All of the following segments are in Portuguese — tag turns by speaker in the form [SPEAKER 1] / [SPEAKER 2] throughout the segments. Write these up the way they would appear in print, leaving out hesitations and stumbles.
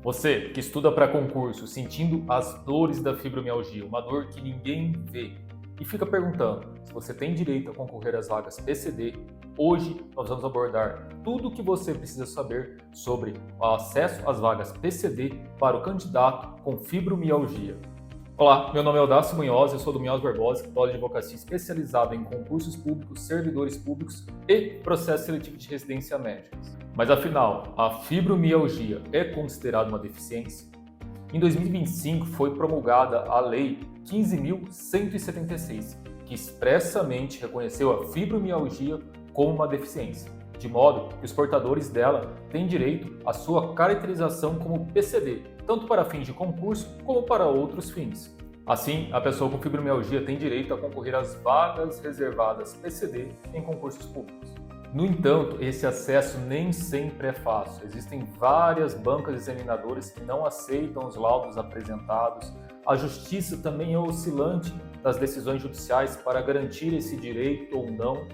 [SPEAKER 1] Você que estuda para concurso, sentindo as dores da fibromialgia, uma dor que ninguém vê, e fica perguntando se você tem direito a concorrer às vagas PCD, hoje nós vamos abordar tudo o que você precisa saber sobre o acesso às vagas PCD para o candidato com fibromialgia. Olá, meu nome é Audácio Munhoz, eu sou do Munhoz Barbosa, escritório de advocacia especializado em concursos públicos, servidores públicos e processo seletivo de residência médica. Mas afinal, a fibromialgia é considerada uma deficiência? Em 2025 foi promulgada a Lei 15.176, que expressamente reconheceu a fibromialgia como uma deficiência, de modo que os portadores dela têm direito à sua caracterização como PCD, tanto para fins de concurso como para outros fins. Assim, a pessoa com fibromialgia tem direito a concorrer às vagas reservadas PCD em concursos públicos. No entanto, esse acesso nem sempre é fácil. Existem várias bancas examinadoras que não aceitam os laudos apresentados. A justiça também é oscilante das decisões judiciais para garantir esse direito ou não.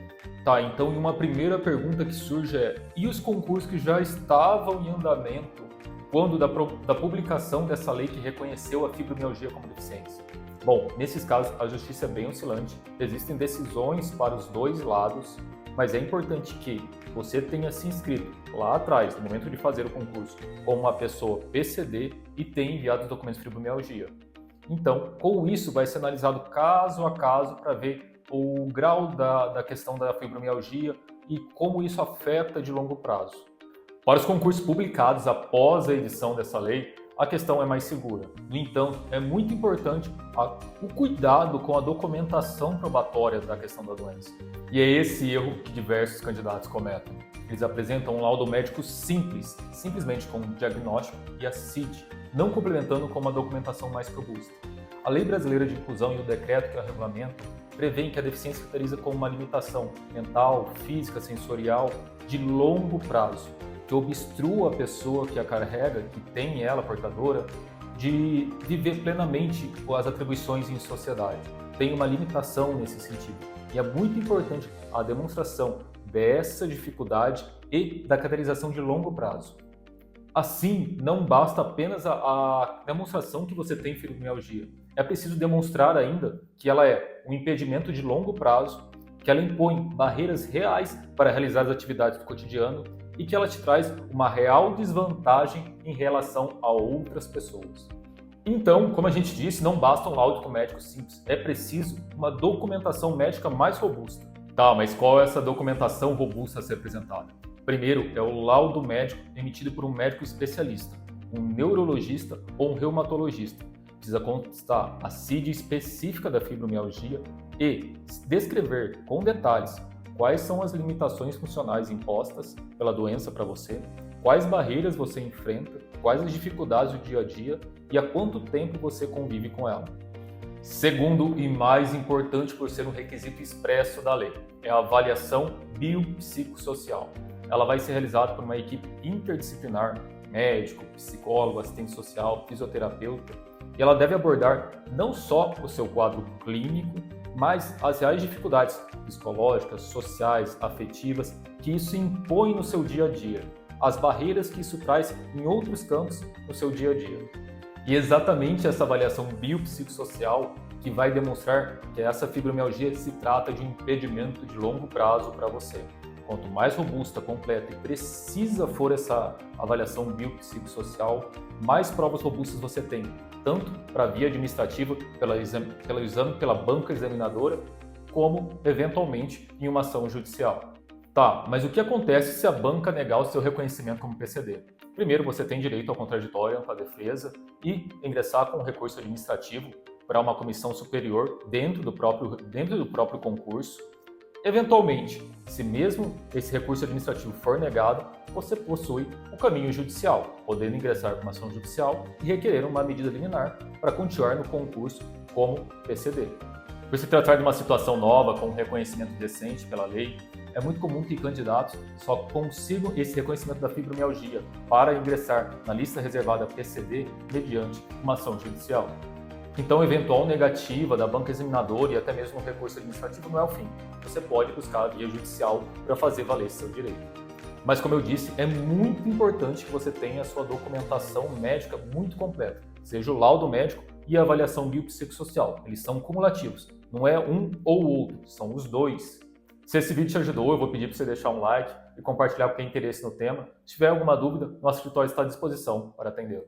[SPEAKER 1] Então uma primeira pergunta que surge é: e os concursos que já estavam em andamento quando da publicação dessa lei que reconheceu a fibromialgia como deficiência? Bom, nesses casos a justiça é bem oscilante, existem decisões para os dois lados, mas é importante que você tenha se inscrito lá atrás, no momento de fazer o concurso, como uma pessoa PCD e tenha enviado os documentos de fibromialgia. Então, com isso vai ser analisado caso a caso para ver o grau da questão da fibromialgia e como isso afeta de longo prazo. Para os concursos publicados após a edição dessa lei, a questão é mais segura. No entanto, é muito importante o cuidado com a documentação probatória da questão da doença. E é esse erro que diversos candidatos cometem. Eles apresentam um laudo médico simples, simplesmente com o diagnóstico e a CID, não complementando com uma documentação mais robusta. A Lei Brasileira de Inclusão e o decreto que a regulamenta prevêem que a deficiência se caracteriza como uma limitação mental, física, sensorial de longo prazo, que obstrua a pessoa que a carrega, que tem ela portadora, de viver plenamente as atribuições em sociedade. Tem uma limitação nesse sentido. E é muito importante a demonstração dessa dificuldade e da caracterização de longo prazo. Assim, não basta apenas a demonstração que você tem fibromialgia. É preciso demonstrar ainda que ela é um impedimento de longo prazo, que ela impõe barreiras reais para realizar as atividades do cotidiano e que ela te traz uma real desvantagem em relação a outras pessoas. Então, como a gente disse, não basta um laudo médico simples, é preciso uma documentação médica mais robusta. Tá, mas qual é essa documentação robusta a ser apresentada? Primeiro é o laudo médico emitido por um médico especialista, um neurologista ou um reumatologista. Precisa constar a CID específica da fibromialgia e descrever com detalhes quais são as limitações funcionais impostas pela doença para você, quais barreiras você enfrenta, quais as dificuldades do dia a dia e há quanto tempo você convive com ela. Segundo e mais importante por ser um requisito expresso da lei, é a avaliação biopsicossocial. Ela vai ser realizada por uma equipe interdisciplinar, médico, psicólogo, assistente social, fisioterapeuta, e ela deve abordar não só o seu quadro clínico, mas as reais dificuldades psicológicas, sociais, afetivas que isso impõe no seu dia a dia, as barreiras que isso traz em outros campos no seu dia a dia. E exatamente essa avaliação biopsicossocial que vai demonstrar que essa fibromialgia se trata de um impedimento de longo prazo para você. Quanto mais robusta, completa e precisa for essa avaliação biopsicossocial, mais provas robustas você tem, tanto para a via administrativa, pelo exame pela banca examinadora, como, eventualmente, em uma ação judicial. Tá, mas o que acontece se a banca negar o seu reconhecimento como PCD? Primeiro, você tem direito ao contraditório, à defesa e ingressar com um recurso administrativo para uma comissão superior dentro do próprio concurso. Eventualmente, se mesmo esse recurso administrativo for negado, você possui o caminho judicial, podendo ingressar com uma ação judicial e requerer uma medida liminar para continuar no concurso como PCD. Por se tratar de uma situação nova, com um reconhecimento recente pela lei, é muito comum que candidatos só consigam esse reconhecimento da fibromialgia para ingressar na lista reservada PCD mediante uma ação judicial. Então, eventual negativa da banca examinadora e até mesmo um recurso administrativo não é o fim. Você pode buscar a via judicial para fazer valer seu direito. Mas como eu disse, é muito importante que você tenha a sua documentação médica muito completa, seja o laudo médico e a avaliação biopsicossocial. Eles são cumulativos, não é um ou outro, são os dois. Se esse vídeo te ajudou, eu vou pedir para você deixar um like e compartilhar com quem tem interesse no tema. Se tiver alguma dúvida, nosso escritório está à disposição para atender.